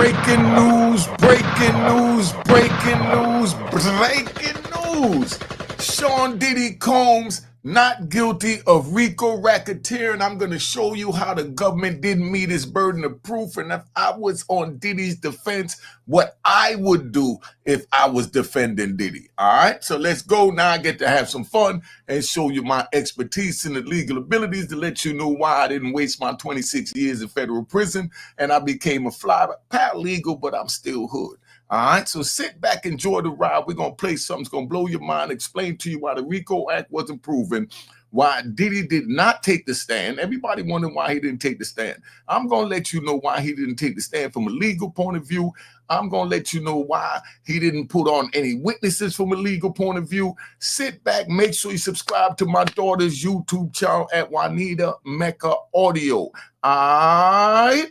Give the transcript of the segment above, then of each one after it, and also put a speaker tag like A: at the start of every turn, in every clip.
A: Breaking news, breaking news, breaking news, breaking news. Sean Diddy Combs not guilty of RICO racketeering. I'm going to show you how the government didn't meet its burden of proof. And if I was on Diddy's defense, what I would do if I was defending Diddy. All right, so let's go. Now I get to have some fun and show you my expertise and the legal abilities to let you know why I didn't waste my 26 years in federal prison and I became a fly paralegal, but I'm still hood. All right, so sit back, enjoy the ride. We're going to play something that's going to blow your mind, explain to you why the RICO Act wasn't proven, why Diddy did not take the stand. Everybody wondering why he didn't take the stand. I'm going to let you know why he didn't take the stand from a legal point of view. I'm going to let you know why he didn't put on any witnesses from a legal point of view. Sit back, make sure you subscribe to my daughter's YouTube channel at Unique Mecca Audio. All right.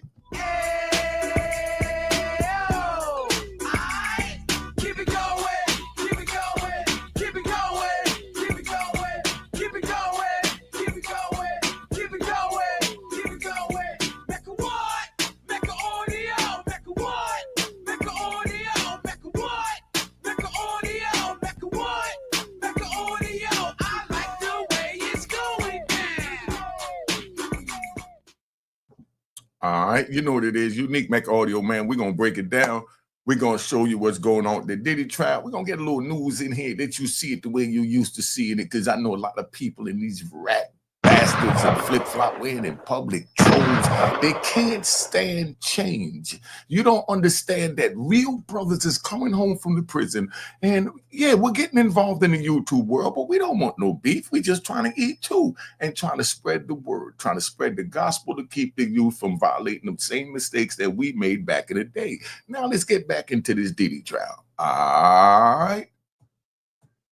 A: All right, you know what it is, Unique Mecca Audio, man. We're going to break it down. We're going to show you what's going on with the Diddy trial. We're going to get a little news in here that you see it the way you used to seeing it, because I know a lot of people in these rat bastards and flip-flop wearing in public trolls, they can't stand change. You don't understand that real brothers is coming home from the prison, and yeah, we're getting involved in the YouTube world, but we don't want no beef. We just trying to eat too and trying to spread the word, trying to spread the gospel to keep the youth from violating the same mistakes that we made back in the day. Now let's get back into this Diddy trial. All right.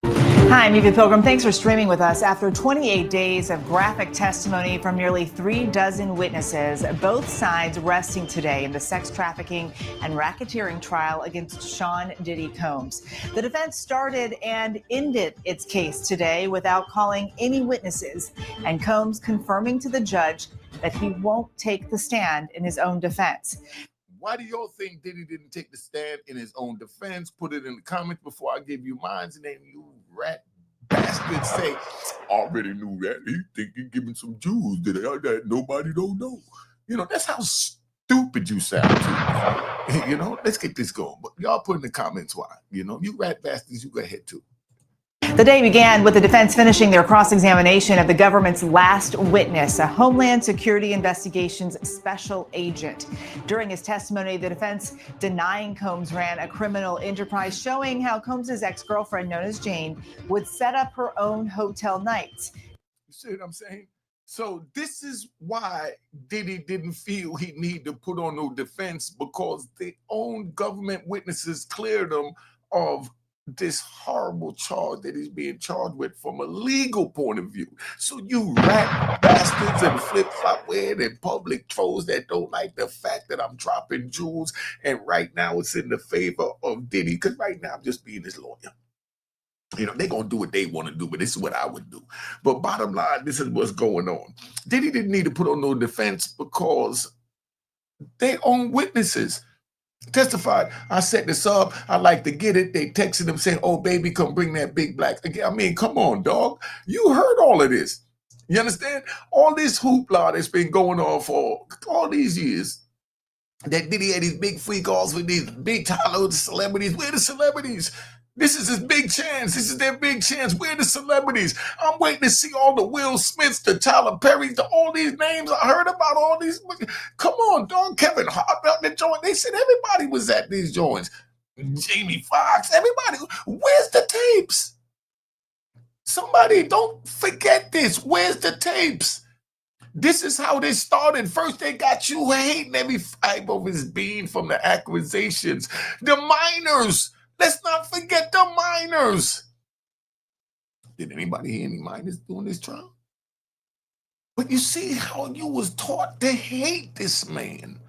B: Hi, I'm Eva Pilgrim. Thanks for streaming with us. After 28 days of graphic testimony from nearly 36 witnesses, both sides resting today in the sex trafficking and racketeering trial against Sean Diddy Combs. The defense started and ended its case today without calling any witnesses, and Combs confirming to the judge that he won't take the stand in his own defense.
A: Why do y'all think Diddy didn't take the stand in his own defense? Put it in the comments before I give you mine, and then you rat bastards say, already knew that. He think he giving some Jews that nobody don't know. You know, that's how stupid you sound to me. You know, let's get this going. But y'all put in the comments why. You know, you rat bastards, you go ahead too.
B: The day began with the defense finishing their cross-examination of the government's last witness, a Homeland Security Investigations special agent. During his testimony, the defense denying Combs ran a criminal enterprise, showing how Combs' ex-girlfriend, known as Jane, would set up her own hotel nights.
A: You see what I'm saying? So this is why Diddy didn't feel he needed to put on no defense, because their own government witnesses cleared him of this horrible charge that he's being charged with from a legal point of view. So you rat bastards and flip-flop wearing and public trolls that don't like the fact that I'm dropping jewels, and right now it's in the favor of Diddy, because right now I'm just being his lawyer. You know, they're going to do what they want to do, but this is what I would do. But bottom line, this is what's going on. Diddy didn't need to put on no defense because their own witnesses testified. I set this up. I like to get it. They texted him saying, oh, baby, come bring that big black. I mean, come on, dog. You heard all of this. You understand? All this hoopla that's been going on for all these years. That Diddy had these big freak offs with these big Hollywood celebrities. Where the celebrities? This is his big chance. This is their big chance. Where the celebrities? I'm waiting to see all the Will Smiths, the Tyler Perrys, all these names. I heard about all these. Come on, dog. Kevin Hart at the joint. They said everybody was at these joints. Jamie Foxx, everybody. Where's the tapes? Somebody, don't forget this. Where's the tapes? This is how they started. First, they got you hating every fiber of his being from the accusations. The minors. Let's not forget the minors. Did anybody hear any minors doing this trial? But you see how you was taught to hate this man.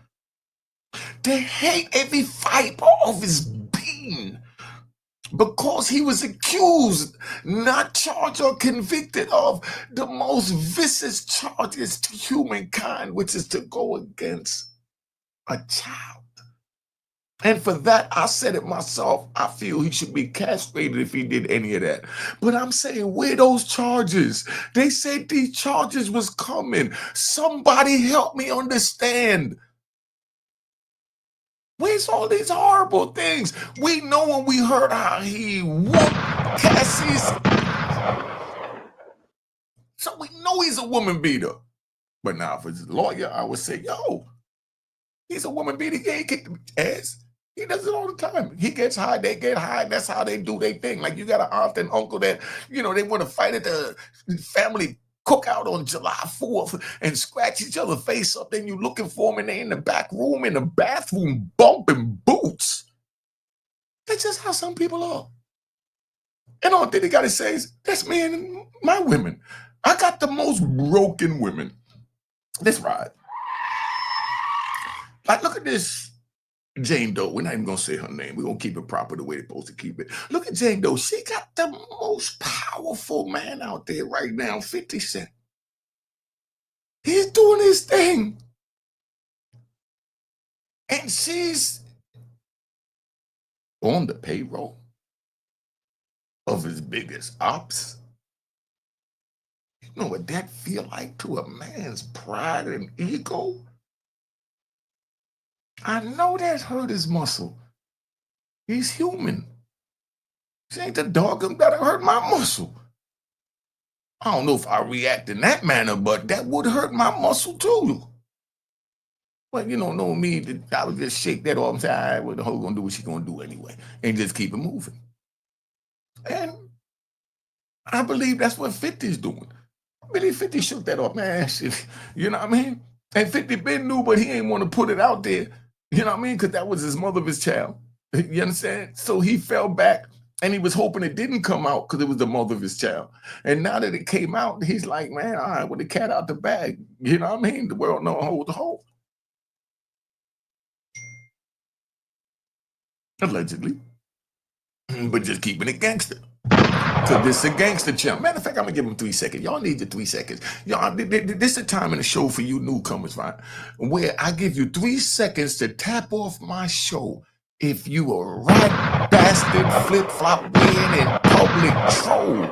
A: To hate every fiber of his being. Because he was accused, not charged or convicted of the most vicious charges to humankind, which is to go against a child. And for that, I said it myself. I feel he should be castrated if he did any of that. But I'm saying, where those charges? They said these charges was coming. Somebody help me understand. Where's all these horrible things? We know when we heard how he whooped Cassie's. So we know he's a woman beater. But now, if it's a lawyer, I would say, yo, he's a woman beater. He ain't kicked the ass. He does it all the time. He gets high, they get high. That's how they do their thing. Like you got an aunt and uncle that, they want to fight at the family cookout on July 4th and scratch each other's face up. Then you looking for them and they in the back room, in the bathroom, bumping boots. That's just how some people are. And all Diddy got to say is, that's me and my women. I got the most broken women. This ride. Like, look at this. Jane Doe, we're not even going to say her name. We're going to keep it proper the way they're supposed to keep it. Look at Jane Doe. She got the most powerful man out there right now, 50 Cent. He's doing his thing. And she's on the payroll of his biggest ops. You know what that feel like to a man's pride and ego? I know that hurt his muscle. He's human. She ain't the dog that hurt my muscle. I don't know if I react in that manner, but that would hurt my muscle too. But you don't know me, I would just shake that off and say, all right, well, the hoe gonna do what she gonna do anyway, and just keep it moving. And I believe that's what 50's doing. I believe 50 shook that off, man. Shit, you know what I mean? And 50 been knew, but he ain't want to put it out there. You know what I mean? Because that was his mother of his child. You understand? So he fell back and he was hoping it didn't come out because it was the mother of his child. And now that it came out, he's like, man, all right, with the cat out the bag. You know what I mean? The world know hold the whole. Allegedly. But just keeping it gangster. So this is a gangster channel. Matter of fact, I'm gonna give him 3 seconds. Y'all need your 3 seconds. Y'all, this is a time in the show for you newcomers, right? Where I give you 3 seconds to tap off my show if you a rat bastard, flip-flop wearing and public troll.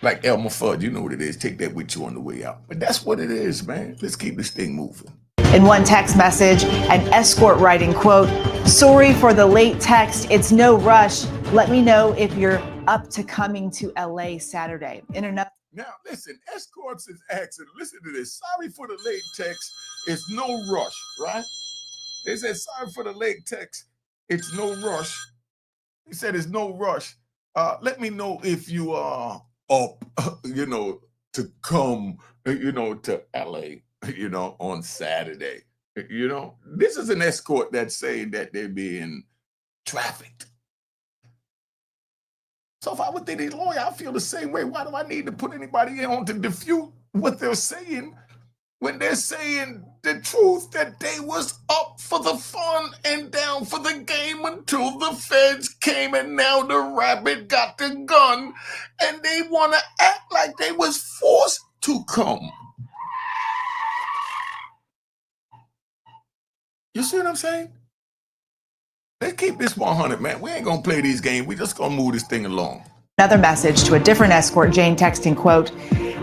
A: Like Elmer Fudd, you know what it is. Take that with you on the way out. But that's what it is, man. Let's keep this thing moving.
B: In one text message, an escort writing, quote, sorry for the late text. It's no rush. Let me know if you're up to coming to LA Saturday.
A: Now, listen, escorts is asking, listen to this. Sorry for the late text. It's no rush, right? They said, sorry for the late text. It's no rush. He said, it's no rush. Let me know if you are up, to come, to LA, on Saturday. This is an escort that's saying that they're being trafficked. So if I would think a lawyer, I feel the same way. Why do I need to put anybody on to defute what they're saying when they're saying the truth that they was up for the fun and down for the game until the feds came and now the rabbit got the gun and they want to act like they was forced to come. You see what I'm saying? Let's keep this 100, man. We ain't gonna play these games. We just gonna move this thing along.
B: Another message to a different escort, Jane texting, quote,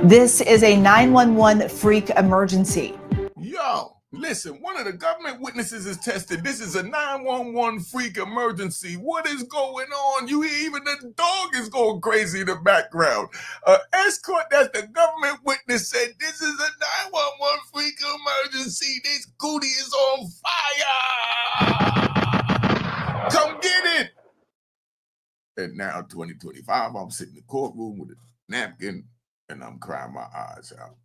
B: this is a 911 freak emergency.
A: Yo, listen, one of the government witnesses is tested. This is a 911 freak emergency. What is going on? You hear even the dog is going crazy in the background. Escort that's the government witness said this is a 911 freak emergency. This cootie is on fire. Come get it. And now 2025, I'm sitting in the courtroom with a napkin and I'm crying my eyes out.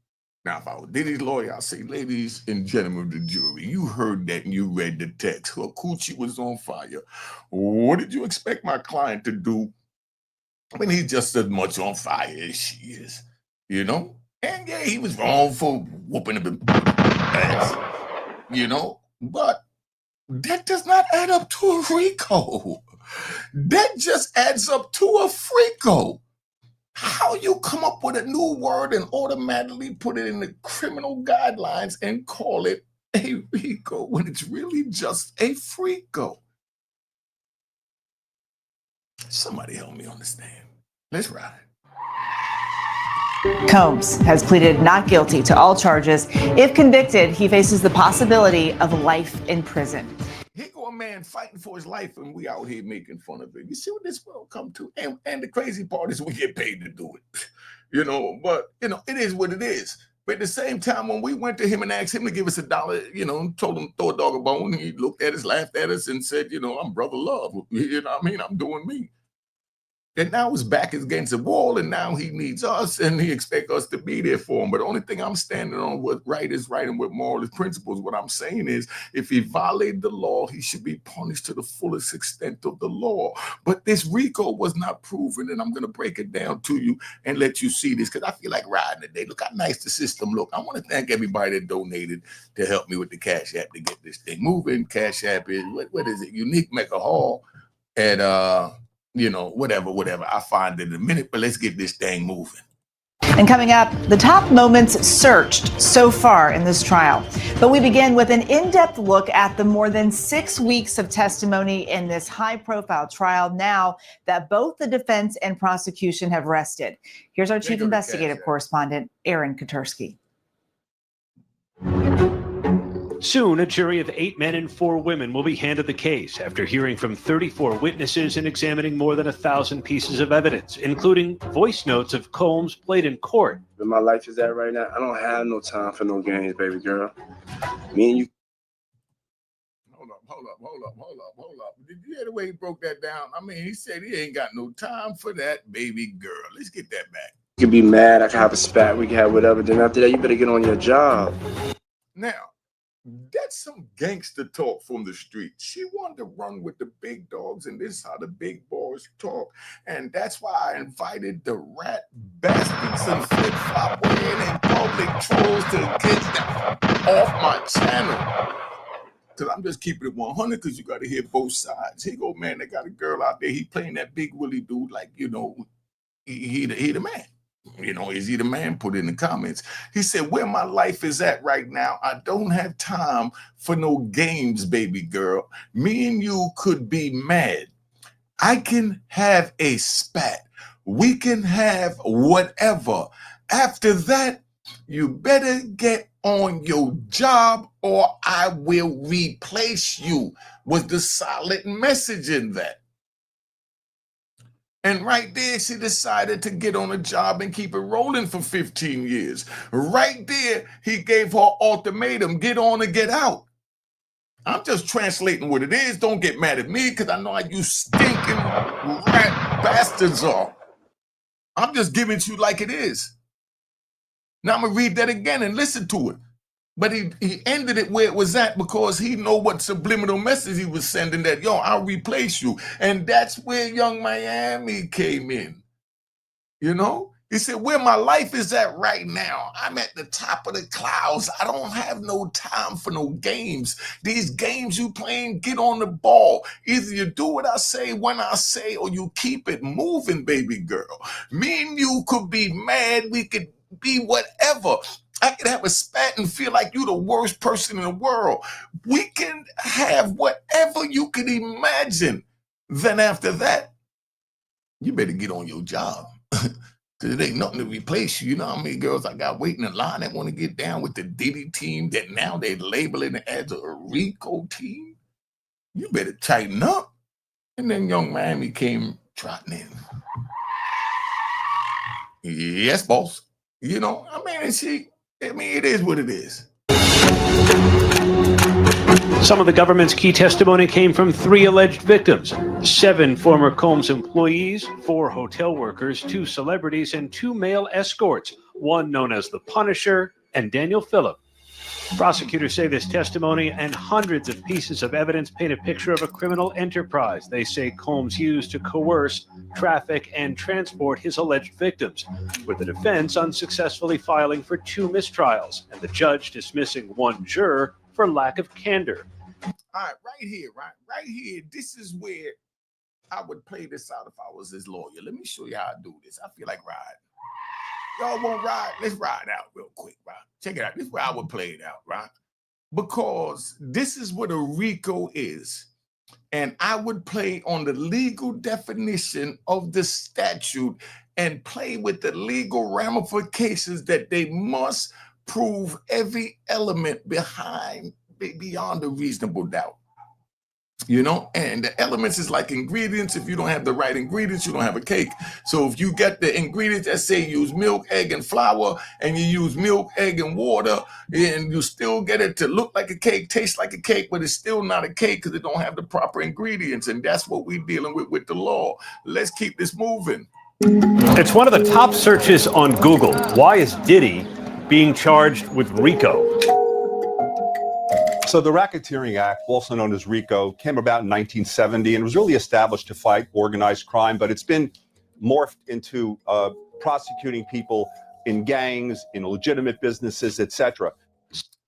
A: Now, if I was Diddy's lawyer, I'd say, ladies and gentlemen of the jury, you heard that and you read the text. Her coochie was on fire. What did you expect my client to do when he's just as much on fire as she is? And yeah, he was wrong for whooping him ass, but that does not add up to a RICO. That just adds up to a FRICO. How you come up with a new word and automatically put it in the criminal guidelines and call it a RICO when it's really just a FRICO? Somebody help me understand. Let's ride.
B: Combs has pleaded not guilty to all charges. If convicted, he faces the possibility of life in prison.
A: Here go a man fighting for his life, and we out here making fun of it. You see what this world come to? And the crazy part is we get paid to do it. But it is what it is. But at the same time, when we went to him and asked him to give us $1, told him throw a dog a bone, he looked at us, laughed at us, and said, I'm brother love. I'm doing me. And now his back is against the wall, and now he needs us, and he expects us to be there for him. But the only thing I'm standing on, what right is right and what moral is principles, what I'm saying is, if he violated the law, he should be punished to the fullest extent of the law. But this RICO was not proven, and I'm going to break it down to you and let you see this, because I feel like riding today. Look how nice the system look. I want to thank everybody that donated to help me with the Cash App to get this thing moving. Cash App is, what is it? Unique Mecca Hall at, whatever. I'll find it in a minute, but let's get this thing moving.
B: And coming up, the top moments searched so far in this trial. But we begin with an in-depth look at the more than 6 weeks of testimony in this high-profile trial now that both the defense and prosecution have rested. Here's our chief investigative correspondent, Aaron Katursky.
C: Soon, a jury of 8 men and 4 women will be handed the case after hearing from 34 witnesses and examining more than 1,000 pieces of evidence, including voice notes of Combs played in court.
D: Where my life is at right now, I don't have no time for no games, baby girl. Me and you.
A: Hold up. Did you hear the way he broke that down? I mean, he said he ain't got no time for that baby girl. Let's get that back.
D: You can be mad, I can have a spat, we can have whatever. Then after that, you better get on your job.
A: Now, that's some gangster talk from the street. She wanted to run with the big dogs, and this is how the big boys talk. And that's why I invited the rat bastards and flip-flop wearing and public trolls to get them off my channel. Because I'm just keeping it 100, because you got to hear both sides. Here go, man, they got a girl out there. He playing that big Willie dude like, he the man. Is he the man? Put it in the comments. He said, where my life is at right now, I don't have time for no games, baby girl. Me and you could be mad. I can have a spat. We can have whatever. After that, you better get on your job or I will replace you, was the solid message in that. And right there, she decided to get on a job and keep it rolling for 15 years. Right there, he gave her ultimatum, get on or get out. I'm just translating what it is. Don't get mad at me, because I know how you stinking rat bastards are. I'm just giving it to you like it is. Now I'm going to read that again and listen to it. But he ended it where it was at, because he know what subliminal message he was sending, that, yo, I'll replace you. And that's where Young Miami came in. He said, where my life is at right now, I'm at the top of the clouds. I don't have no time for no games. These games you playing, get on the ball. Either you do what I say when I say, or you keep it moving, baby girl. Me and you could be mad. We could be whatever. I could have a spat and feel like you're the worst person in the world. We can have whatever you can imagine. Then after that, you better get on your job. Because it ain't nothing to replace you. You know how many girls I got waiting in line that want to get down with the Diddy team that now they're labeling it as a RICO team? You better tighten up. And then Young Miami came trotting in. Yes, boss. It is what it is.
C: Some of the government's key testimony came from 3 alleged victims: 7 former Combs employees, 4 hotel workers, 2 celebrities, and 2 male escorts, one known as the Punisher and Daniel Phillip. Prosecutors say this testimony and hundreds of pieces of evidence paint a picture of a criminal enterprise they say Combs used to coerce, traffic, and transport his alleged victims, with the defense unsuccessfully filing for 2 mistrials and the judge dismissing 1 juror for lack of candor.
A: All right, right here, this is where I would play this out if I was his lawyer. Let me show you how I do this. I feel like riding. Y'all won't ride? Let's ride out real quick, right? Check it out. This is where I would play it out, right? Because this is what a RICO is. And I would play on the legal definition of the statute and play with the legal ramifications that they must prove every element beyond a reasonable doubt. You know, and the elements is like ingredients. If you don't have the right ingredients, you don't have a cake. So if you get the ingredients that say use milk, egg, and flour, and you use milk, egg, and water, and you still get it to look like a cake, taste like a cake, but it's still not a cake because it don't have the proper ingredients. And that's what we're dealing with the law. Let's keep this moving.
C: It's one of the top searches on Google. Why is Diddy being charged with RICO?
E: So the Racketeering Act, also known as RICO, came about in 1970 and was really established to fight organized crime, but it's been morphed into prosecuting people in gangs, in legitimate businesses, etc.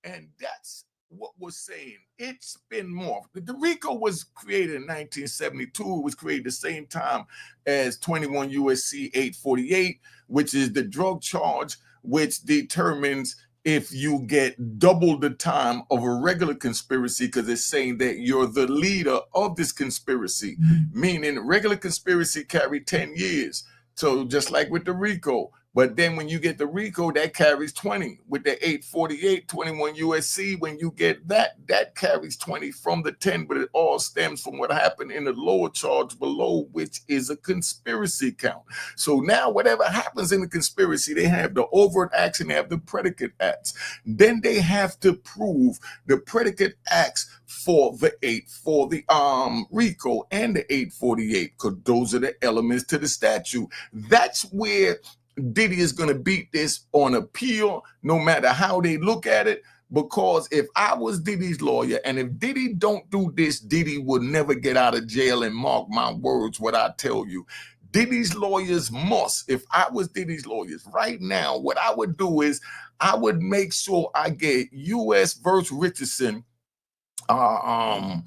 A: And that's what we're saying. It's been morphed. The RICO was created in 1972. It was created the same time as 21 USC 848, which is the drug charge, which determines if you get double the time of a regular conspiracy, because it's saying that you're the leader of this conspiracy, meaning regular conspiracy carry 10 years. So just like with the RICO, but then when you get the RICO, that carries 20. With the 848, 21 USC, when you get that carries 20 from the 10, but it all stems from what happened in the lower charge below, which is a conspiracy count. So now whatever happens in the conspiracy, they have the overt acts and they have the predicate acts. Then they have to prove the predicate acts for the RICO and the 848, because those are the elements to the statute. That's where Diddy is going to beat this on appeal, no matter how they look at it, because if I was Diddy's lawyer, and if Diddy don't do this, Diddy would never get out of jail, and mark my words what I tell you. Diddy's lawyers must, if I was Diddy's lawyers right now, what I would do is I would make sure I get U.S. versus Richardson in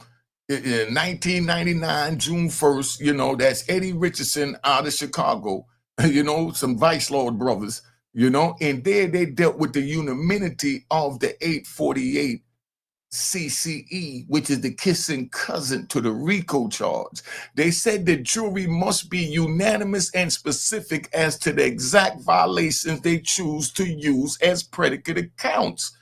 A: 1999, June 1st, you know, that's Eddie Richardson out of Chicago. You know, some Vice Lord brothers, you know, and there they dealt with the unanimity of the 848 CCE, which is the kissing cousin to the RICO charge. They said the jury must be unanimous and specific as to the exact violations they choose to use as predicate accounts.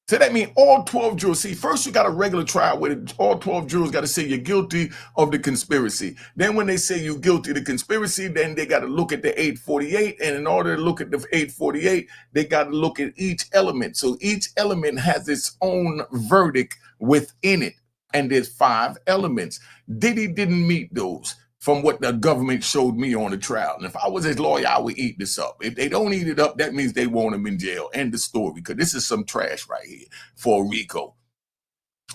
A: So that means all 12 jurors, see, first you got a regular trial where all 12 jurors got to say you're guilty of the conspiracy. Then when they say you're guilty of the conspiracy, then they got to look at the 848. And in order to look at the 848, they got to look at each element. So each element has its own verdict within it. And there's 5 elements. Diddy didn't meet those from what the government showed me on the trial. And if I was his lawyer, I would eat this up. If they don't eat it up, that means they want him in jail. End the story, because this is some trash right here for RICO.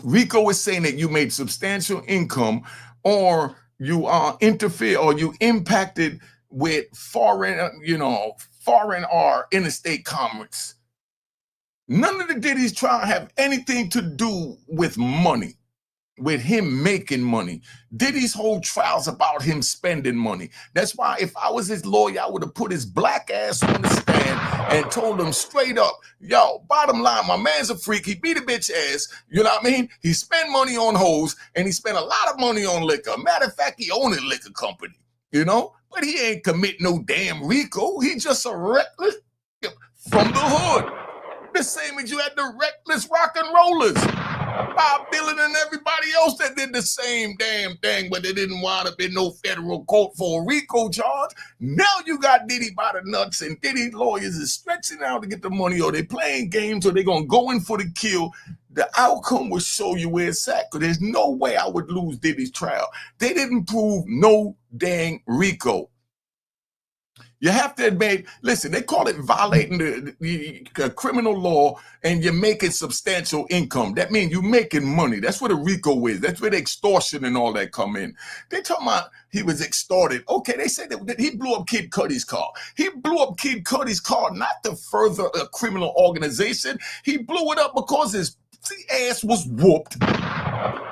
A: RICO is saying that you made substantial income, or you interfere, or you impacted with foreign or interstate commerce. None of the Diddy's trial have anything to do with money, with him making money. Diddy's whole trial's about him spending money. That's why if I was his lawyer, I would have put his black ass on the stand and told him straight up, yo, bottom line, my man's a freak. He beat a bitch ass. You know what I mean? He spent money on hoes, and he spent a lot of money on liquor. Matter of fact, he owned a liquor company, you know? But he ain't commit no damn RICO. He just a reckless from the hood. The same as you had the reckless rock and rollers. Bob Dylan and everybody else that did the same damn thing, but they didn't wind up in no federal court for a RICO charge. Now you got Diddy by the nuts, and Diddy lawyers is stretching out to get the money, or they playing games, or they gonna go in for the kill. The outcome will show you where it's at, because there's no way I would lose Diddy's trial. They didn't prove no dang RICO. You have to admit, listen, they call it violating the criminal law, and you're making substantial income. That means you're making money. That's what a RICO is. That's where the extortion and all that come in. They talking about he was extorted. Okay, they said that he blew up Kid Cudi's car. He blew up Kid Cudi's car not to further a criminal organization. He blew it up because his ass was whooped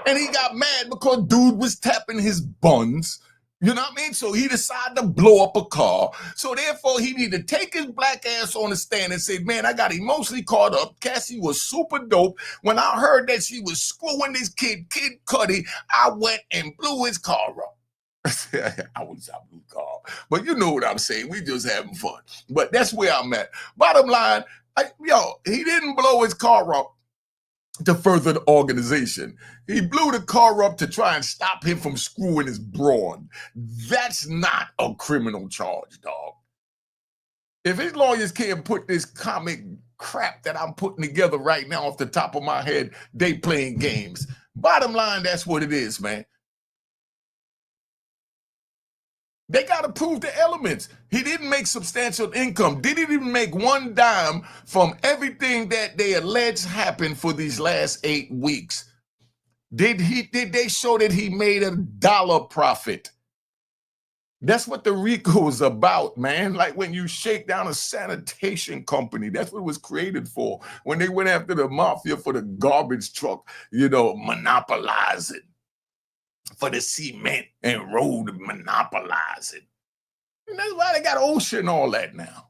A: And he got mad because dude was tapping his buns. You know what I mean? So he decided to blow up a car. So therefore, he needed to take his black ass on the stand and say, man, I got emotionally caught up. Cassie was super dope. When I heard that she was screwing this Kid Cudi, I went and blew his car up. I wouldn't say I blew the car, but you know what I'm saying. We just having fun. But that's where I'm at. Bottom line, he didn't blow his car up to further the organization. He blew the car up to try and stop him from screwing his broad. That's not a criminal charge, dog. If his lawyers can't put this comic crap that I'm putting together right now off the top of my head, they playing games. Bottom line, that's what it is, man. They got to prove the elements. He didn't make substantial income. Diddy didn't make one dime from everything that they allege happened for these last 8 weeks. Did they show that he made $1 profit? That's what the RICO is about, man. Like when you shake down a sanitation company, that's what it was created for. When they went after the mafia for the garbage truck, monopolizing. For the cement and road monopolizing. And that's why they got OSHA and all that now.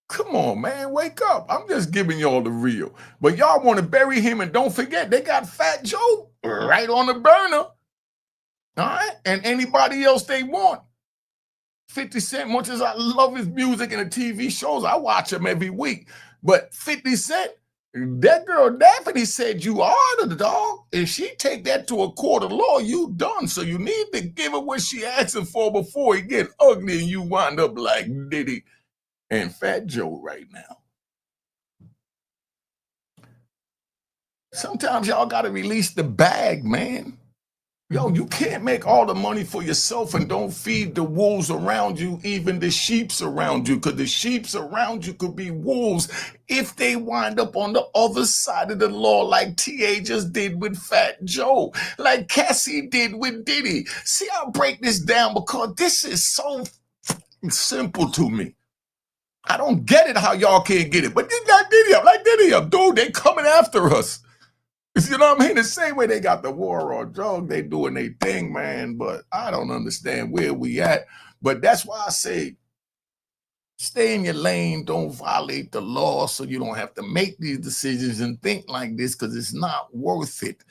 A: Come on, man, wake up. I'm just giving y'all the real. But y'all want to bury him, and don't forget, they got Fat Joe right on the burner. All right? And anybody else they want. 50 Cent, much as I love his music and the TV shows, I watch him every week. But 50 Cent, that girl Daphne said you are the dog. If she take that to a court of law, you done. So you need to give her what she asking for before it get ugly and you wind up like Diddy and Fat Joe right now. Sometimes y'all got to release the bag, man. Yo, you can't make all the money for yourself and don't feed the wolves around you, even the sheeps around you, because the sheeps around you could be wolves if they wind up on the other side of the law, like T.A. just did with Fat Joe, like Cassie did with Diddy. See, I'll break this down because this is so simple to me. I don't get it how y'all can't get it, but they got Diddy up, like Diddy up, dude, they coming after us. You know what I mean? The same way they got the war on drugs, they doing their thing, man. But I don't understand where we at. But that's why I say, stay in your lane, don't violate the law so you don't have to make these decisions and think like this because it's not worth it.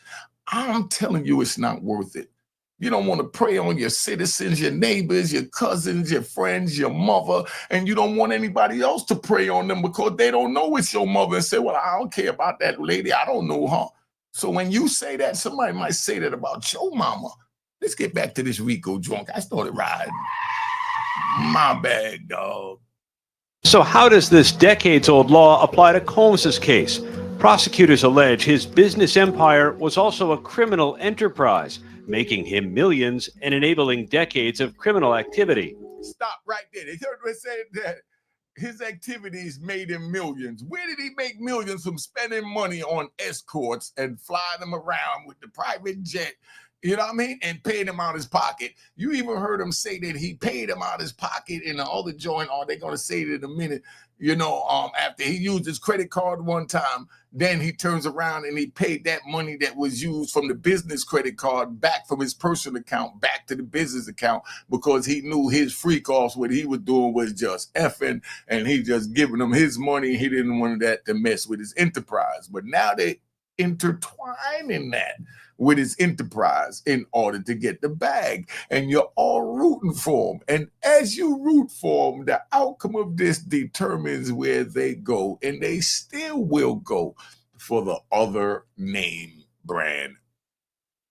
A: I'm telling you it's not worth it. You don't want to prey on your citizens, your neighbors, your cousins, your friends, your mother, and you don't want anybody else to prey on them because they don't know it's your mother and say, well, I don't care about that lady. I don't know her. So when you say that, somebody might say that about your mama. Let's get back to this RICO drunk. I started riding. My bad, dog.
C: So how does this decades-old law apply to Combs's case? Prosecutors allege his business empire was also a criminal enterprise, making him millions and enabling decades of criminal activity.
A: Stop right there. They heard me say that his activities made him millions. Where did he make millions from spending money on escorts and flying them around with the private jet, you know what I mean, and paying them out of his pocket? You even heard him say that he paid him out of his pocket in the other joint, or they're going to say it in a minute, after he used his credit card one time, then he turns around and he paid that money that was used from the business credit card back from his personal account back to the business account because he knew his freak offs, what he was doing was just effing, and he just giving them his money. He didn't want that to mess with his enterprise. But now they intertwining that with his enterprise in order to get the bag, and you're all rooting for him. And as you root for him, the outcome of this determines where they go, and they still will go for the other name brand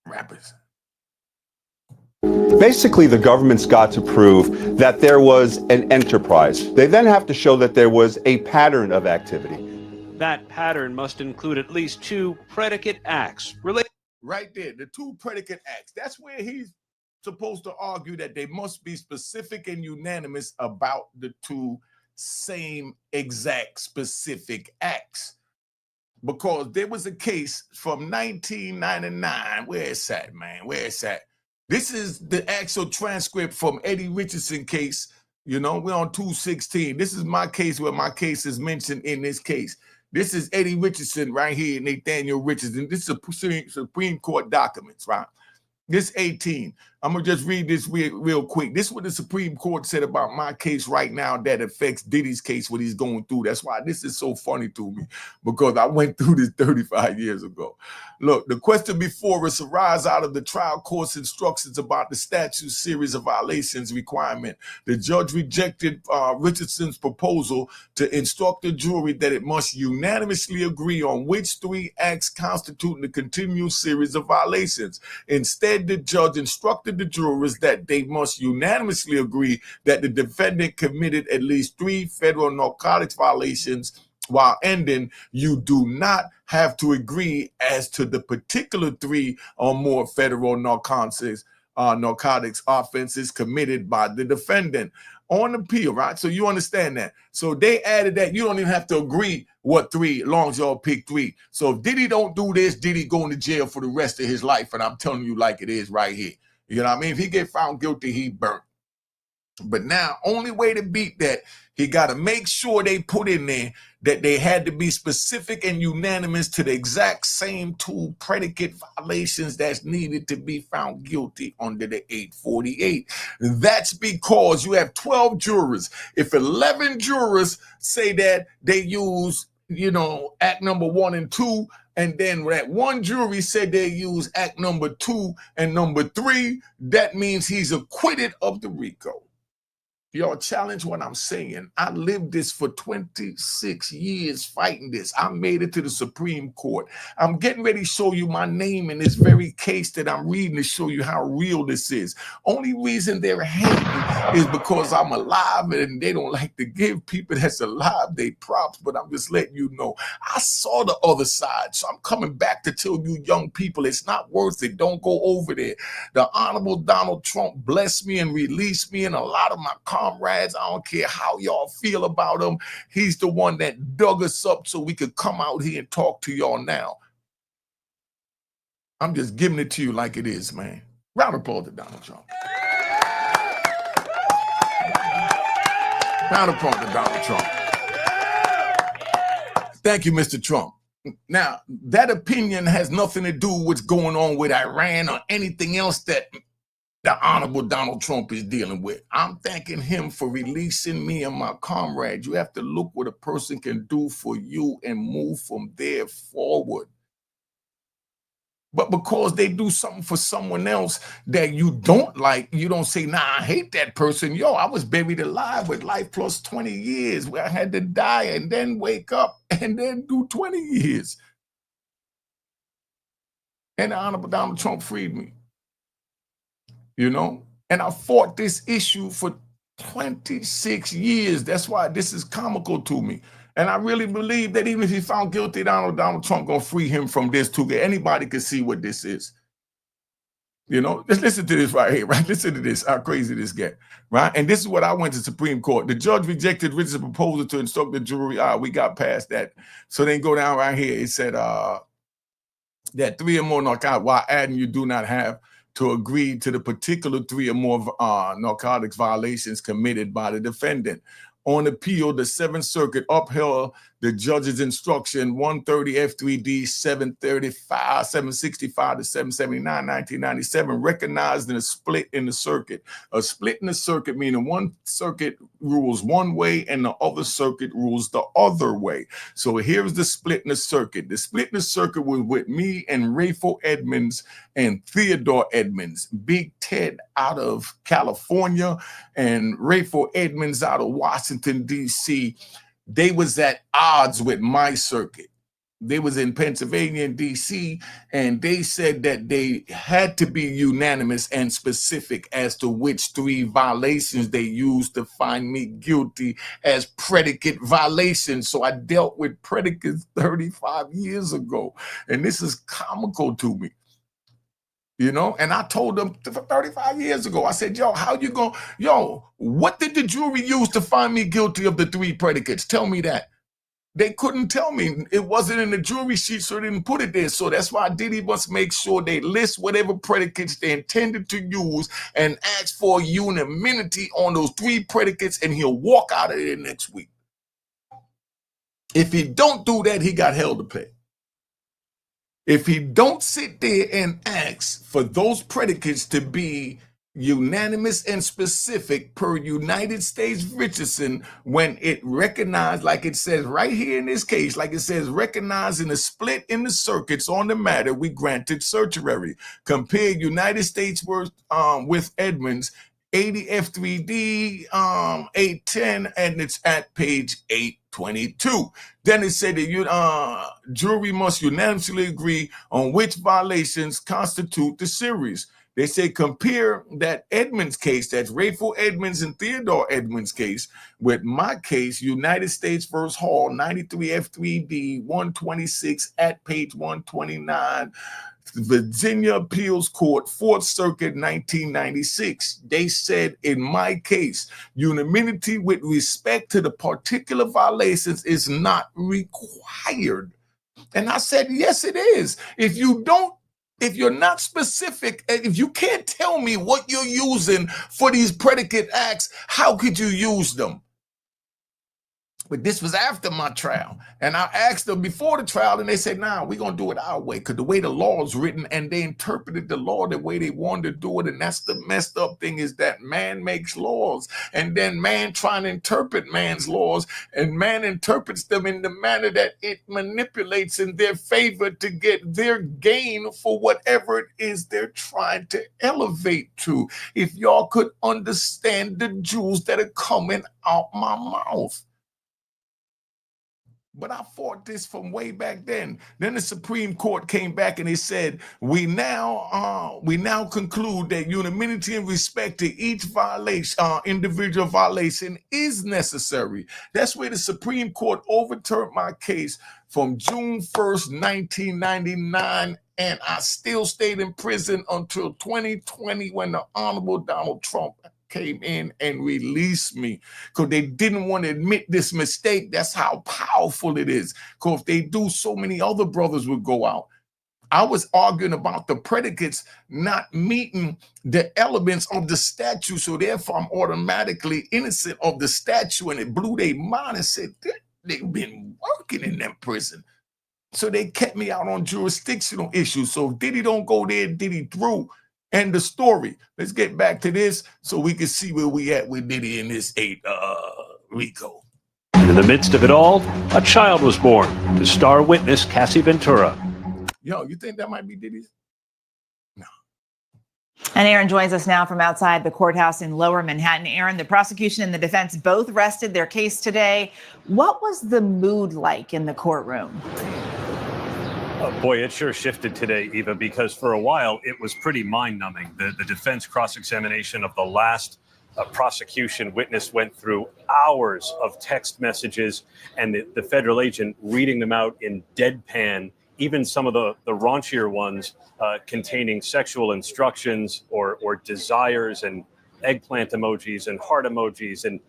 A: rappers.
E: Basically, the government's got to prove that there was an enterprise. They then have to show that there was a pattern of activity.
C: That pattern must include at least 2 predicate acts related.
A: Right there, the 2 predicate acts. That's where he's supposed to argue that they must be specific and unanimous about the 2 same exact specific acts. Because there was a case from 1999. Where is that, man? Where is that? This is the actual transcript from Eddie Richardson case. We're on 216. This is my case where my case is mentioned in this case. This is Eddie Richardson right here, Nathaniel Richardson. This is Supreme Court documents, right? This 18. I'm going to just read this real quick. This is what the Supreme Court said about my case right now that affects Diddy's case, what he's going through. That's why this is so funny to me, because I went through this 35 years ago. Look, the question before us arises out of the trial court's instructions about the statute's series of violations requirement. The judge rejected Richardson's proposal to instruct the jury that it must unanimously agree on which 3 acts constitute the continuous series of violations. Instead, the judge instructed the jurors that they must unanimously agree that the defendant committed at least 3 federal narcotics violations, while ending, you do not have to agree as to the particular 3 or more federal narcotics offenses committed by the defendant. On appeal, right? So you understand that. So they added that you don't even have to agree what 3, as long as y'all pick 3. So if Diddy don't do this, Diddy going to jail for the rest of his life. And I'm telling you like it is right here. You know what I mean? If he get found guilty, he burnt. But now, only way to beat that, he got to make sure they put in there that they had to be specific and unanimous to the exact same 2 predicate violations that's needed to be found guilty under the 848. That's because you have 12 jurors. If 11 jurors say that they use, act number 1 and 2, and then that one jury said they use act number 2 and number 3, that means he's acquitted of the RICO. Y'all challenge what I'm saying. I lived this for 26 years fighting this. I made it to the Supreme Court. I'm getting ready to show you my name in this very case that I'm reading to show you how real this is. Only reason they're hating is because I'm alive and they don't like to give people that's alive they props, but I'm just letting you know. I saw the other side, so I'm coming back to tell you young people it's not worth it. Don't go over there. The Honorable Donald Trump blessed me and released me, and a lot of my comrades, I don't care how y'all feel about him, he's the one that dug us up so we could come out here and talk to y'all now. I'm just giving it to you like it is, man. Round of applause to Donald Trump. Round of applause to Donald Trump. Thank you, Mr. Trump. Now, that opinion has nothing to do with what's going on with Iran or anything else that the Honorable Donald Trump is dealing with. I'm thanking him for releasing me and my comrades. You have to look what a person can do for you and move from there forward. But because they do something for someone else that you don't like, you don't say, nah, I hate that person. Yo, I was buried alive with life plus 20 years where I had to die and then wake up and then do 20 years. And the Honorable Donald Trump freed me. And I fought this issue for 26 years. That's why this is comical to me. And I really believe that even if he found guilty, Donald Trump gonna free him from this too. Anybody can see what this is. Let's listen to this right here, right? Listen to this, how crazy this get, right? And this is what I went to Supreme Court. The judge rejected Richardson's proposal to instruct the jury. We got past that. So then go down right here. It said that 3 or more narcotics, while adding you do not have to agree to the particular 3 or more narcotics violations committed by the defendant. On appeal, the 7th Circuit upheld the judge's instruction 130 F3D 765 to 779, 1997, recognizing a split in the circuit. A split in the circuit meaning one circuit rules one way and the other circuit rules the other way. So here's the split in the circuit. The split in the circuit was with me and Rayful Edmonds and Theodore Edmonds, Big Ted out of California and Rayful Edmonds out of Washington, D.C. They was at odds with my circuit. They was in Pennsylvania and D.C., and they said that they had to be unanimous and specific as to which 3 violations they used to find me guilty as predicate violations. So I dealt with predicates 35 years ago, and this is comical to me. And I told them 35 years ago, I said, what did the jury use to find me guilty of the 3 predicates? Tell me that. They couldn't tell me. It wasn't in the jury sheet, so they didn't put it there. So that's why Diddy must make sure they list whatever predicates they intended to use and ask for unanimity on those 3 predicates, and he'll walk out of there next week. If he don't do that, he got hell to pay. If he don't sit there and ask for those predicates to be unanimous and specific per United States Richardson, when it recognized, like it says right here in this case, like it says, recognizing a split in the circuits on the matter, we granted certiorari. Compare United States with Edmonds, 80 F3D 810, and it's at page 822. Then it said that jury must unanimously agree on which violations constitute the series. They say compare that Edmonds case, that's Rayful Edmonds and Theodore Edmonds case, with my case, United States versus Hall, 93 F3D 126 at page 129. Virginia Appeals Court, 4th Circuit, 1996. They said, in my case, unanimity with respect to the particular violations is not required. And I said, yes, it is. If you're not specific, if you can't tell me what you're using for these predicate acts, how could you use them? But this was after my trial. And I asked them before the trial, and they said, nah, we're going to do it our way, because the way the law is written, and they interpreted the law the way they wanted to do it. And that's the messed up thing, is that man makes laws, and then man trying to interpret man's laws, and man interprets them in the manner that it manipulates in their favor to get their gain for whatever it is they're trying to elevate to. If y'all could understand the jewels that are coming out my mouth. But I fought this from way back then. Then the Supreme Court came back and they said, we now conclude that unanimity in respect to each violation, individual violation, is necessary. That's where the Supreme Court overturned my case from June 1st, 1999, and I still stayed in prison until 2020, when the Honorable Donald Trump came in and released me, because they didn't want to admit this mistake. That's how powerful it is. Because if they do, so many other brothers would go out. I was arguing about the predicates not meeting the elements of the statute, so therefore I'm automatically innocent of the statute, and it blew their mind and said, they've been working in that prison. So they kept me out on jurisdictional issues. So if Diddy don't go there, Diddy through. And the story. Let's get back to this so we can see where we at with Diddy in this RICO.
C: And in the midst of it all, a child was born. The star witness, Cassie Ventura.
A: Yo, you think that might be Diddy's? No.
B: And Aaron joins us now from outside the courthouse in Lower Manhattan. Aaron, the prosecution and the defense both rested their case today. What was the mood like in the courtroom?
C: Oh, boy, it sure shifted today, Eva, because for a while it was pretty mind-numbing. The defense cross-examination of the last prosecution witness went through hours of text messages, and the federal agent reading them out in deadpan, even some of the raunchier ones containing sexual instructions or desires and eggplant emojis and heart emojis, and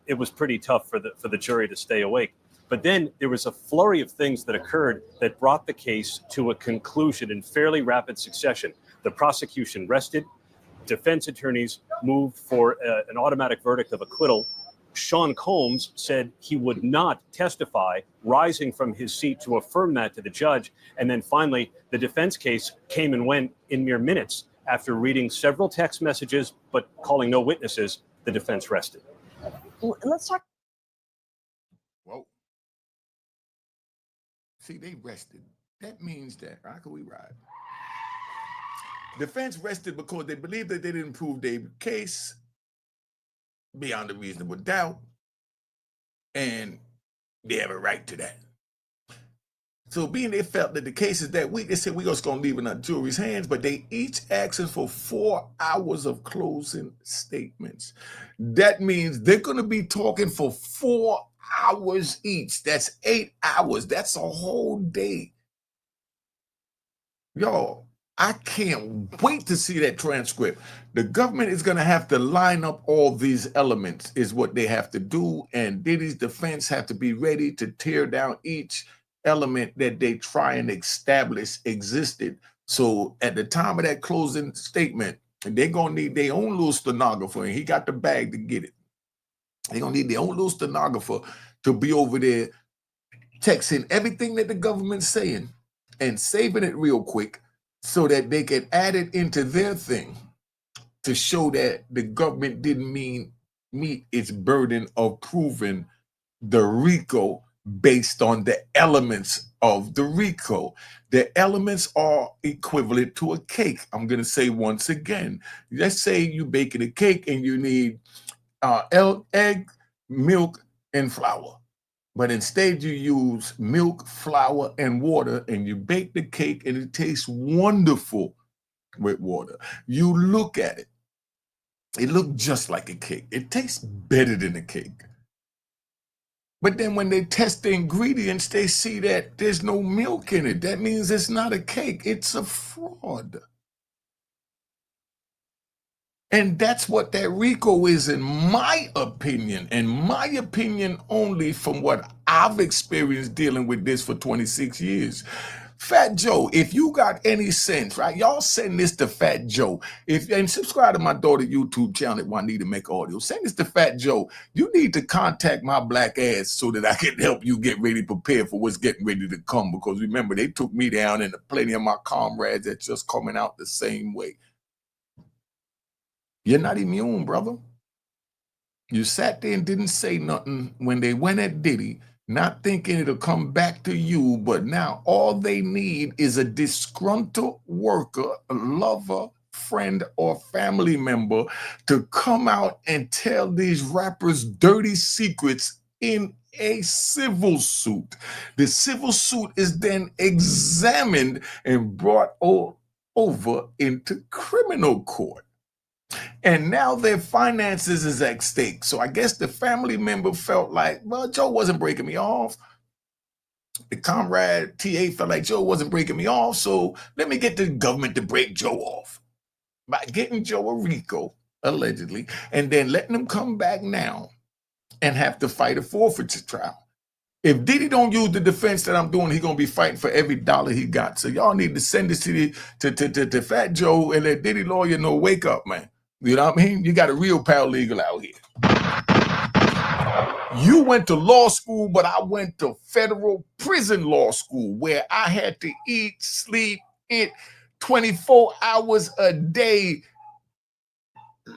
C: it was pretty tough for the jury to stay awake. But then there was a flurry of things that occurred that brought the case to a conclusion in fairly rapid succession. The prosecution rested. Defense attorneys moved for an automatic verdict of acquittal. Sean Combs said he would not testify, rising from his seat to affirm that to the judge. And then finally, the defense case came and went in mere minutes. After reading several text messages but calling no witnesses, the defense rested.
B: Let's talk.
A: Whoa. See, they rested. That means that, how can we ride? Defense rested because they believed that they didn't prove their case beyond a reasonable doubt, and they have a right to that. So being they felt that the case is that weak, they said, we're just going to leave it in the jury's hands, but they each asked for 4 hours of closing statements. That means they're going to be talking for 4 hours each. That's 8 hours. That's a whole day. Y'all, I can't wait to see that transcript. The government is going to have to line up all these elements, is what they have to do. And Diddy's defense have to be ready to tear down each element that they try and establish existed. So at the time of that closing statement, they're going to need their own little stenographer, and he got the bag to get it. They're going to need their own little stenographer to be over there texting everything that the government's saying and saving it real quick so that they can add it into their thing to show that the government didn't meet its burden of proving the RICO based on the elements of the RICO. The elements are equivalent to a cake. I'm going to say once again, let's say you're baking a cake and you need egg, milk, and flour. But instead you use milk, flour, and water, and you bake the cake and it tastes wonderful with water. You look at it. It looks just like a cake. It tastes better than a cake. But then when they test the ingredients, they see that there's no milk in it. That means it's not a cake. It's a fraud. And that's what that RICO is, in my opinion, and my opinion only from what I've experienced dealing with this for 26 years. Fat Joe, if you got any sense, right? Y'all send this to Fat Joe. And subscribe to my daughter YouTube channel at Unique Mecca Audio. Send this to Fat Joe. You need to contact my black ass so that I can help you get ready, prepared for what's getting ready to come. Because remember, they took me down and plenty of my comrades that's just coming out the same way. You're not immune, brother. You sat there and didn't say nothing when they went at Diddy, not thinking it'll come back to you, but now all they need is a disgruntled worker, a lover, friend, or family member to come out and tell these rappers dirty secrets in a civil suit. The civil suit is then examined and brought over into criminal court. And now their finances is at stake. So I guess the family member felt like, well, Joe wasn't breaking me off. The comrade TA felt like Joe wasn't breaking me off. So let me get the government to break Joe off by getting Joe a RICO, allegedly, and then letting him come back now and have to fight a forfeiture trial. If Diddy don't use the defense that I'm doing, he's going to be fighting for every dollar he got. So y'all need to send this to Fat Joe and let Diddy lawyer know, wake up, man. You know what I mean? You got a real paralegal out here. You went to law school, but I went to federal prison law school where I had to eat, sleep, 24 hours a day.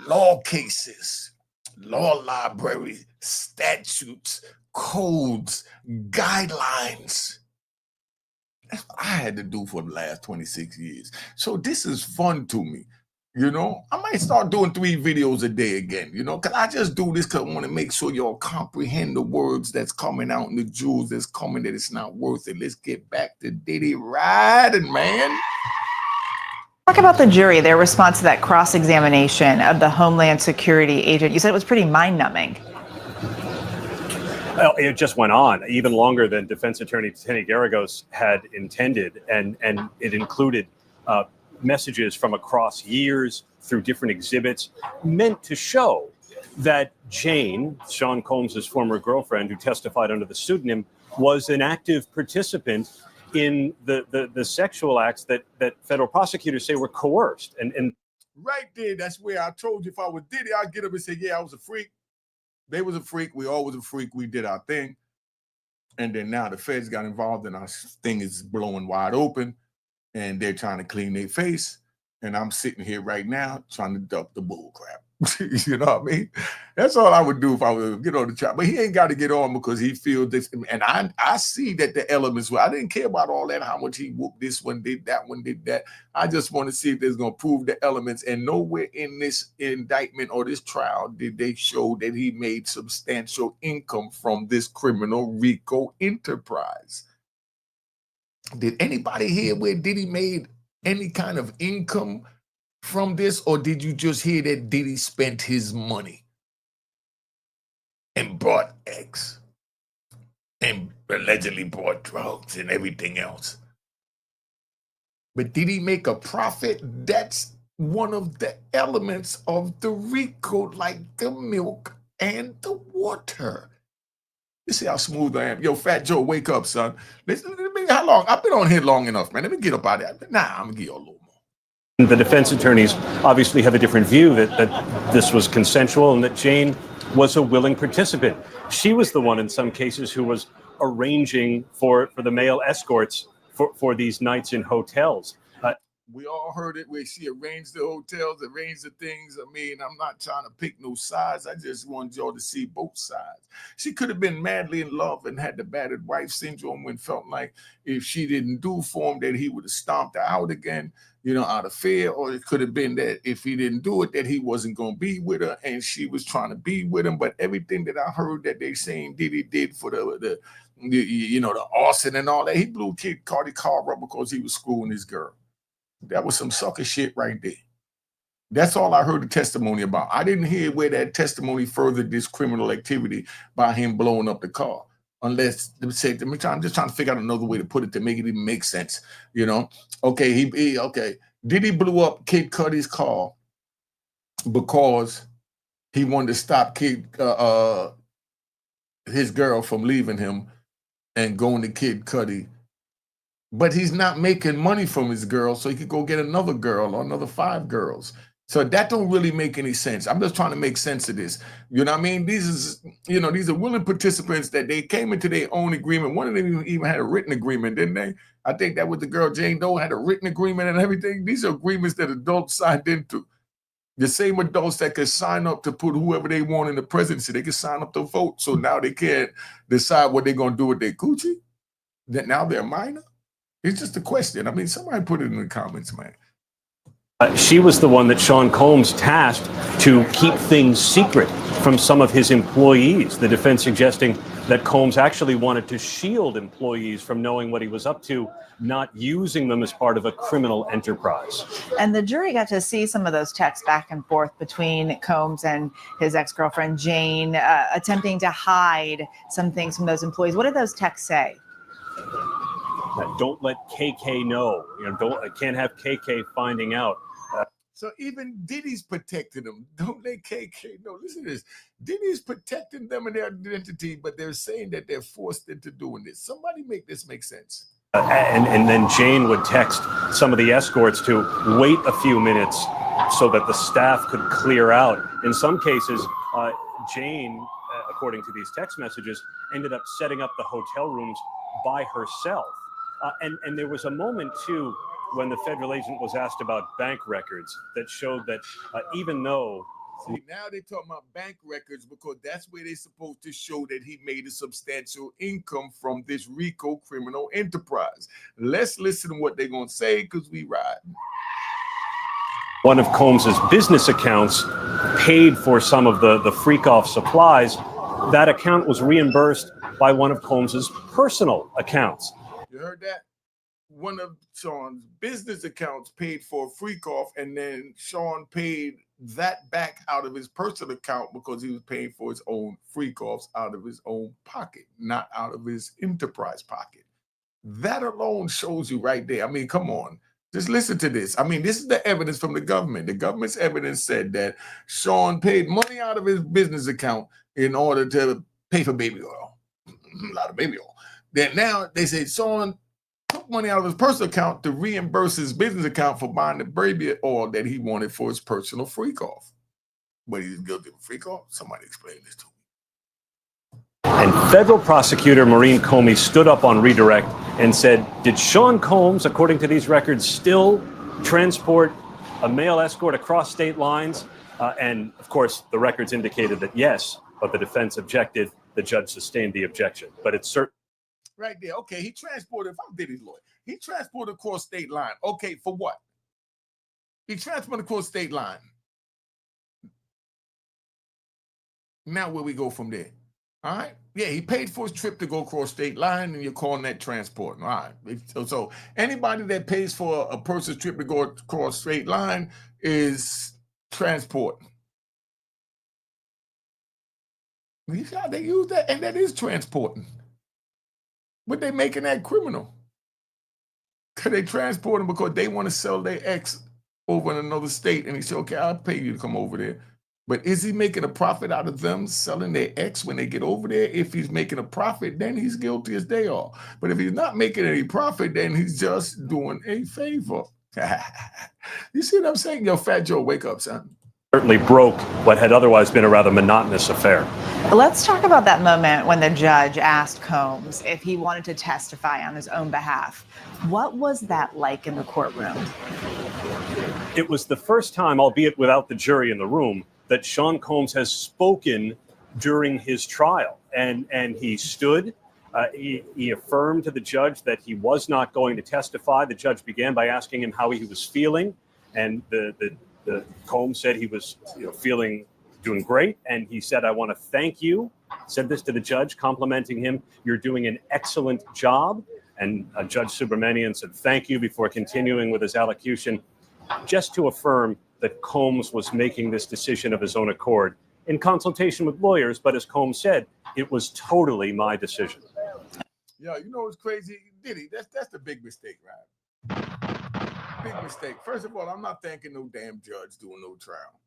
A: Law cases, law library, statutes, codes, guidelines. That's what I had to do for the last 26 years. So this is fun to me. You know, I might start doing 3 videos a day again, you know, because I just do this because I want to make sure y'all comprehend the words that's coming out and the jewels that's coming, that it's not worth it. Let's get back to Diddy riding, man.
B: Talk about the jury, their response to that cross-examination of the Homeland Security agent. You said it was pretty mind-numbing.
C: Well, it just went on even longer than defense attorney Tony Garagos had intended, and it included messages from across years through different exhibits meant to show that Jane, Sean Combs' former girlfriend who testified under the pseudonym, was an active participant in the sexual acts that federal prosecutors say were coerced. And
A: right there, that's where I told you if I was Diddy, I'd get up and say, yeah, I was a freak. They was a freak. We all was a freak. We did our thing. And then now the feds got involved and our thing is blowing wide open. And they're trying to clean their face. And I'm sitting here right now trying to duck the bull crap. You know what I mean? That's all I would do if I would get on the track. But he ain't got to get on because he feels this. And I see that the elements were, I didn't care about all that, how much he whooped this one, did that one, did that. I just want to see if there's going to prove the elements. And nowhere in this indictment or this trial did they show that he made substantial income from this criminal RICO enterprise. Did anybody hear where Diddy made any kind of income from this, or did you just hear that Diddy spent his money and bought X and allegedly bought drugs and everything else? But did he make a profit? That's one of the elements of the RICO, like the milk and the water. You see how smooth I am? Yo, Fat Joe, wake up, son. Listen, how long? I've been on here long enough, man. Let me get up out of there. Nah, I'm going to give you a little more.
C: the defense attorneys obviously have a different view that this was consensual and that Jane was a willing participant. She was the one in some cases who was arranging for the male escorts for these nights in hotels.
A: We all heard it where she arranged the hotels, arranged the things. I mean, I'm not trying to pick no sides. I just want y'all to see both sides. She could have been madly in love and had the battered wife syndrome and felt like if she didn't do for him, that he would have stomped her out again, you know, out of fear. Or it could have been that if he didn't do it, that he wasn't going to be with her and she was trying to be with him. But everything that I heard that they saying Diddy did for the you know, the arson and all that, he blew Kid Cardi car up because he was screwing his girl. That was some sucker shit right there. That's all I heard the testimony about. I didn't hear where that testimony furthered this criminal activity by him blowing up the car. Unless they said, I'm just trying to figure out another way to put it to make it even make sense. You know, okay, okay. Diddy blew up Kid Cudi's car because he wanted to stop his girl from leaving him and going to Kid Cudi. But he's not making money from his girl, so he could go get another girl or another 5 girls. So that don't really make any sense. I'm just trying to make sense of this. You know what I mean? These are willing participants that they came into their own agreement. One of them even had a written agreement, didn't they? I think that was the girl Jane Doe had a written agreement and everything. These are agreements that adults signed into. The same adults that could sign up to put whoever they want in the presidency, they could sign up to vote. So now they can't decide what they're going to do with their coochie. That now they're minor. It's just a question. I mean, somebody put it in the comments, man.
C: She was the one that Sean Combs tasked to keep things secret from some of his employees. The defense suggesting that Combs actually wanted to shield employees from knowing what he was up to, not using them as part of a criminal enterprise.
B: And the jury got to see some of those texts back and forth between Combs and his ex-girlfriend, Jane, attempting to hide some things from those employees. What did those texts say?
C: Don't let KK know. I can't have KK finding out.
A: So even Diddy's protecting them. Don't let KK know. Listen to this. Diddy's protecting them and their identity, but they're saying that they're forced into doing this. Somebody make this make sense.
C: And then Jane would text some of the escorts to wait a few minutes so that the staff could clear out. In some cases, Jane, according to these text messages, ended up setting up the hotel rooms by herself. And there was a moment, too, when the federal agent was asked about bank records that showed that even though...
A: See, now they're talking about bank records because that's where they're supposed to show that he made a substantial income from this RICO criminal enterprise. Let's listen to what they're going to say because we ride.
C: One of Combs's business accounts paid for some of the freak-off supplies. That account was reimbursed by one of Combs's personal accounts.
A: You heard that? One of Sean's business accounts paid for a freak off, and then Sean paid that back out of his personal account because he was paying for his own freak offs out of his own pocket, not out of his enterprise pocket. That alone shows you right there. I mean, come on. Just listen to this. I mean, this is the evidence from the government. The government's evidence said that Sean paid money out of his business account in order to pay for baby oil. A lot of baby oil. Then now they say Sean took money out of his personal account to reimburse his business account for buying the baby oil that he wanted for his personal freak off. But he's guilty of a freak off? Somebody explain this to me.
C: And federal prosecutor Maureen Comey stood up on redirect and said, did Sean Combs, according to these records, still transport a male escort across state lines? And of course, the records indicated that yes, but the defense objected. The judge sustained the objection. But it's certain.
A: Right there. Okay, he transported, if I'm Diddy's lawyer, he transported across state line. Okay, for what? He transported across state line. Now where we go from there? All right. Yeah, he paid for his trip to go across state line, and you're calling that transport. All right. So anybody that pays for a person's trip to go across state line is transporting. You see how they use that? And that is transporting. But they making that criminal. Because they transport them because they want to sell their ex over in another state. And he said, okay, I'll pay you to come over there. But is he making a profit out of them selling their ex when they get over there? If he's making a profit, then he's guilty as they are. But if he's not making any profit, then he's just doing a favor. You see what I'm saying? Yo, Fat Joe, wake up, son.
C: certainly broke what had otherwise been a rather monotonous affair.
B: Let's talk about that moment when the judge asked Combs if he wanted to testify on his own behalf. What was that like in the courtroom?
C: It was the first time, albeit without the jury in the room, that Sean Combs has spoken during his trial. And he stood, he affirmed to the judge that he was not going to testify. The judge began by asking him how he was feeling. And the Combs said he was doing great. And he said, I want to thank you. Said this to the judge, complimenting him. You're doing an excellent job. And Judge Subramanian said, thank you, before continuing with his allocution, just to affirm that Combs was making this decision of his own accord in consultation with lawyers. But as Combs said, it was totally my decision.
A: Yeah, you know what's crazy? Diddy, that's the big mistake, right? Big mistake. First of all, I'm not thanking no damn judge doing no trial,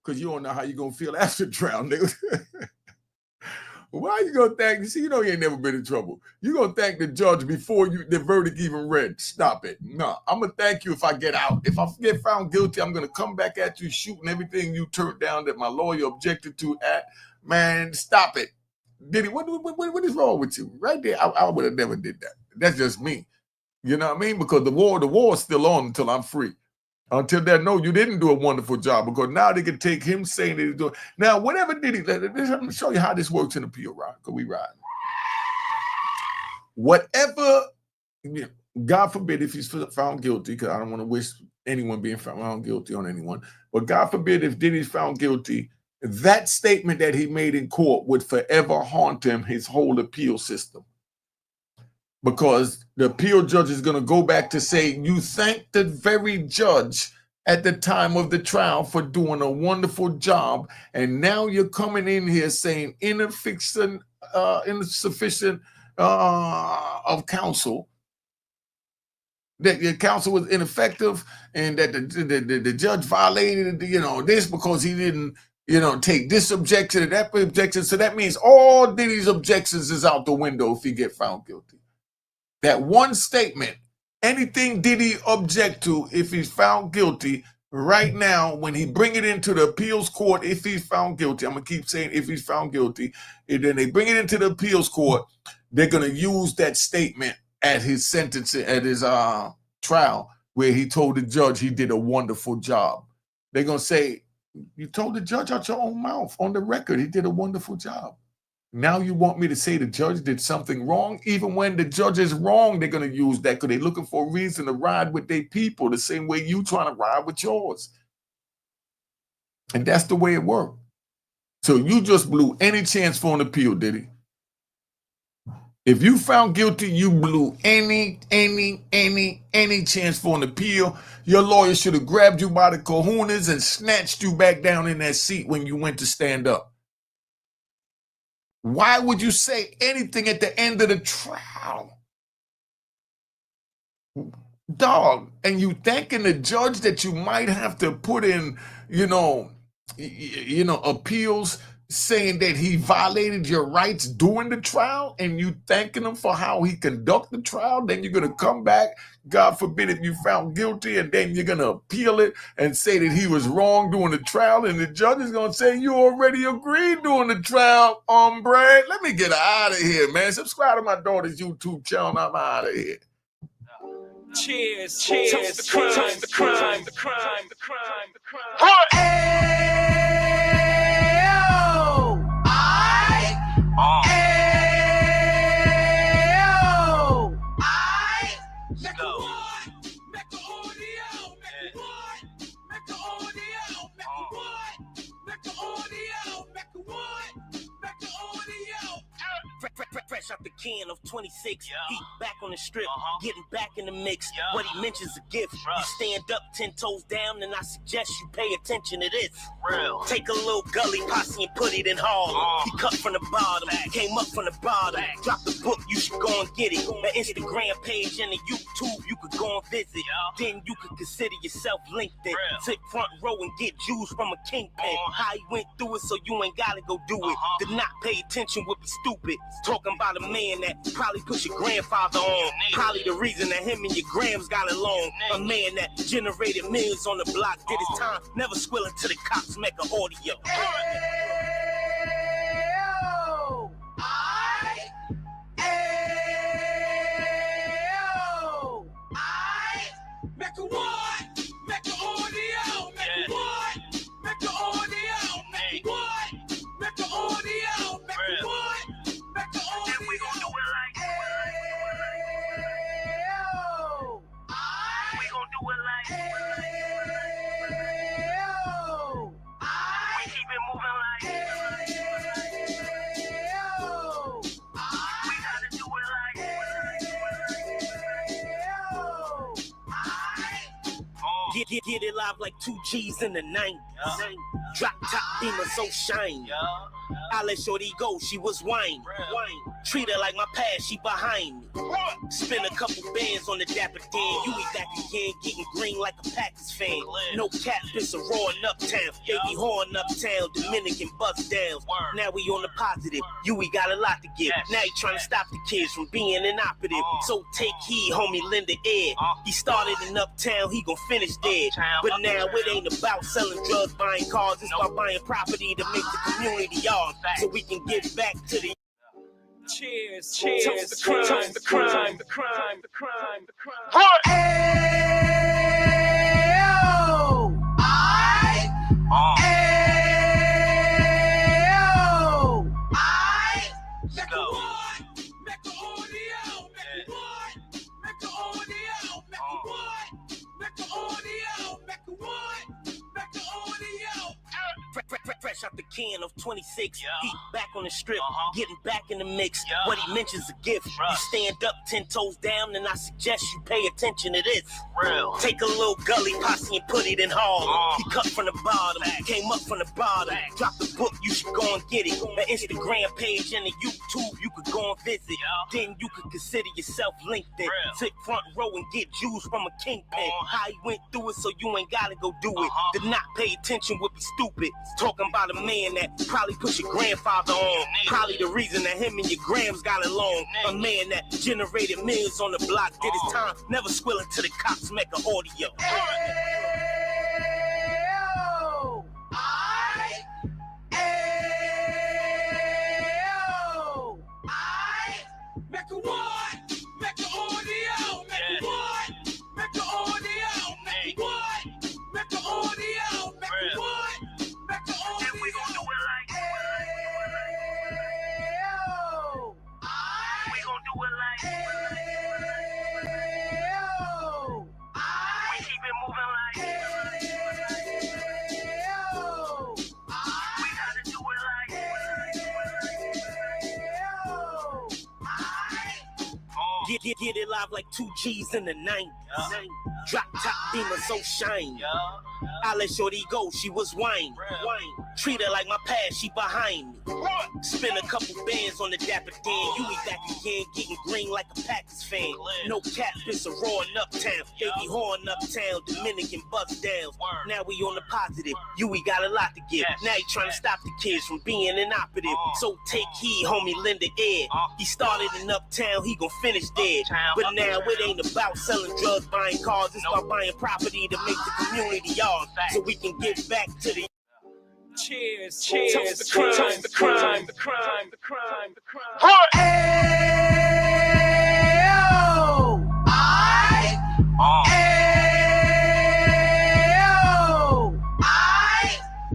A: because you don't know how you're going to feel after trial, nigga. Why are you going to thank? You see, you know you ain't never been in trouble. You're going to thank the judge before the verdict even read. Stop it. No, I'm going to thank you if I get out. If I get found guilty, I'm going to come back at you shooting everything you turned down that my lawyer objected to at. Man, stop it. Diddy, what is wrong with you? Right there, I would have never did that. That's just me. You know what I mean? Because the war is still on until I'm free. Until then, no, you didn't do a wonderful job, because now they can take him saying that he's doing. Now, whatever Diddy, let me show you how this works in appeal, right? Because we ride. Whatever, God forbid if he's found guilty, because I don't want to wish anyone being found guilty on anyone, but God forbid if Diddy's found guilty, that statement that he made in court would forever haunt him his whole appeal system. Because the appeal judge is going to go back to say, you thank the very judge at the time of the trial for doing a wonderful job, and now you're coming in here saying insufficient of counsel, that your counsel was ineffective, and that the judge violated this because he didn't take this objection and that objection. So that means all Diddy's objections is out the window if he get found guilty. That one statement, anything Diddy object to if he's found guilty, right now, when he bring it into the appeals court, if he's found guilty, I'm going to keep saying if he's found guilty, and then they bring it into the appeals court, they're going to use that statement at his sentencing, at his trial, where he told the judge he did a wonderful job. They're going to say, you told the judge out your own mouth on the record he did a wonderful job. Now you want me to say the judge did something wrong? Even when the judge is wrong, they're going to use that because they're looking for a reason to ride with their people the same way you trying to ride with yours. And that's the way it worked. So you just blew any chance for an appeal, Diddy. If you found guilty, you blew any chance for an appeal. Your lawyer should have grabbed you by the cojones and snatched you back down in that seat when you went to stand up. Why would you say anything at the end of the trial? Dog, and you thanking the judge that you might have to put in, appeals saying that he violated your rights during the trial, and you thanking him for how he conducted the trial. Then you're going to come back, God forbid if you found guilty, and then you're going to appeal it and say that he was wrong during the trial, and the judge is going to say you already agreed during the trial, hombre. Let me get out of here, man. Subscribe to my daughter's YouTube channel. I'm out of here.
F: Cheers, cheers, the crime, the crime, the crime, the crime, the crime.
G: Fresh out the can of 26, he back on the strip, getting back in the mix. What he mentions a gift. You stand up 10 toes down, and I suggest you pay attention to this. Take a little gully posse and put it in Harlem. He cut from the bottom, came up from the bottom, dropped the book, you should go and get it. The Instagram page and the YouTube, you could go and visit. Then you could consider yourself LinkedIn. Sit front row and get Jews from a kingpin. How he went through it, so you ain't gotta go do it. To not pay attention would be stupid. Talking about a man that probably put your grandfather on. Probably the reason that him and your grams got along. A man that generated millions on the block, did his time, never squilling to the cops make an audio.
F: Mecca what? Mecca audio. Mecca what? Mecca audio. Mecca what? Mecca audio. Mecca what? Mecca audio. And we gon' do it like we gon' do it like we keep it moving like we gotta do it like
G: Get it live like 2 G's in the 90s. Drop top beamer so shiny. I let shorty go, she was wine. Treat her like my past, she behind me. Spend a couple bands on the dapper Dan. You be back again, getting green like a Packers fan. No cap, it's a roaring uptown. They be horn uptown, Dominican bust downs. Now we on the positive, we got a lot to give. Now he trying to stop the kids from being inoperative. So take heed, homie, lend the air. He started in uptown, he gon' finish there. But now it ain't about selling drugs, buying cars. It's about buying property to make the community yours. So we can get back to the
F: cheers, cheers, toast the crime, toast the crime, the crime, the crime, the crime. Mecca what? Mecca audio. Mecca what? Mecca audio. Mecca what? Mecca audio. Mecca what? Mecca audio.
G: fresh out the can of 26. He back on the strip, getting back in the mix. What he mentions a gift. You stand up 10 toes down, and I suggest you pay attention to this. Take a little gully posse and put it in Harlem. He cut from the bottom, came up from the bottom. Drop the book, you should go and get it. The Instagram page and the YouTube, you could go and visit. Then you could consider yourself LinkedIn. Sit front row and get Jews from a kingpin. How he went through it, so you ain't gotta go do it. To not pay attention would be stupid. Talking about a man that probably put your grandfather on. Probably the reason that him and your grams got along. A man that generated millions on the block, did his time, never squilling to the cops make an audio.
F: Mecca what? Mecca audio. Mecca what? Mecca audio. Mecca what? Mecca audio. Mecca what? Mecca audio. And we gon' do it like we gon' do it like we keep it moving like we gotta do it like
G: Get it live like 2 G's in the 90s. Drop top beamer so shiny. I let shorty go, she was wine. Treat her like my past, she behind me. Spend a couple bands on the dapper Dan. You be back again, getting green like a Packers fan. No cap, it's a roaring uptown. They be horn uptown, Dominican bust downs. Now we on the positive, we got a lot to give. Now he trying to stop the kids from being inoperative. So take heed, homie, lend the air. He started in uptown, he gon' finish there. But now it ain't about selling drugs, buying cars. It's about buying property to make the community yours. So we can get back to the
F: cheers, cheers, toast the crime, toast the crime, the crime, the crime, the crime.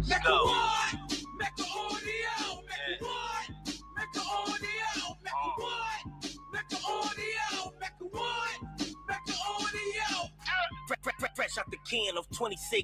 F: Mecca what? Mecca audio. Mecca what? Mecca audio. Mecca what? Mecca audio. Mecca what? Mecca audio.
G: fresh out the can of 26.